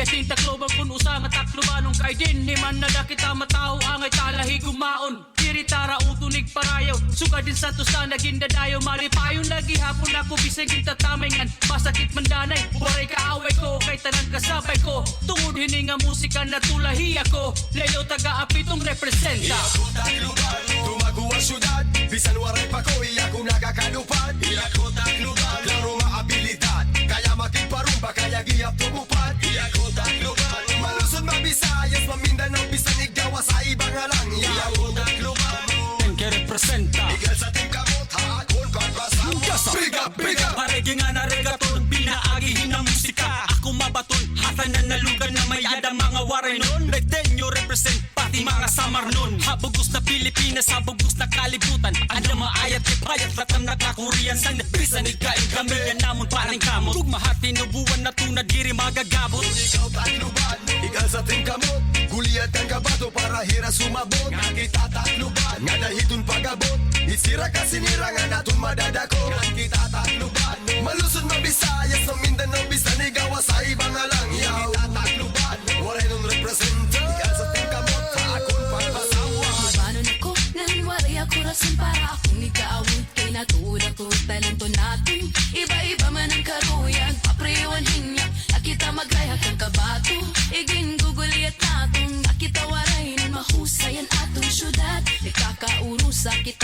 din Tacloban kun usa nga Taclobanon kay din himan na kita matao angay talahi gumaon diritara utunig parayaw suka din sa tusa naging dadayo maripayon lagi hapon ako bisag tatamingan masakit mandanay waray kaaway ko kay tanang kasabay ko tungod hini nga musika na tulahi ako Leo taga-apitong representa Iako Tacloban, tumago ang syudad bisan waray pa ko iako nagakalupad Iako Tacloban, klaro nga abilidad kaya makigparumba kaya giyap tumupan Iako Tacloban, malusod mabisayas mamindanao bisan igdawa sa ibang halang Iako Tacloban, que representa igal sa team kamot haakon pagpasama Big up Paregi nga na regaton Pinaagihin ng musika Ako mabaton Hatanan na lugar na may ada mga waray nun Retenyo represent Pati mga samar nun Habugos na Pilipinas Habugos na kalibutan Ada maayat kipayat Latam na kakurian Sang nabisan ikain kami Yan namon paring kamot Tugmahat tinubuan na tunad Diri magagabot Ikaw Tacloban, igal sa team kamot Guliat kang kabato para hira sumabot Nga kita Tacloban, nga dahitun pagabot Isira ka sinira nga natun madadako Nga kita Tacloban, malusod mabisayas Ng Mindanao bisan igawa sa ibang alang Yaw kita Tacloban, waray nun representa Igal sa team kamot, haakon pagpasawa Taclobanon ako, nang waray ako rason para akong ikaawin Kay natuod ako talento natin Iba-iba man ang karuyan, paprewan hinyak Nakita maglayhak ang kabato Iging guguliat natong Nakita waray nun mahusayan atong syudad Ikakaurusa kita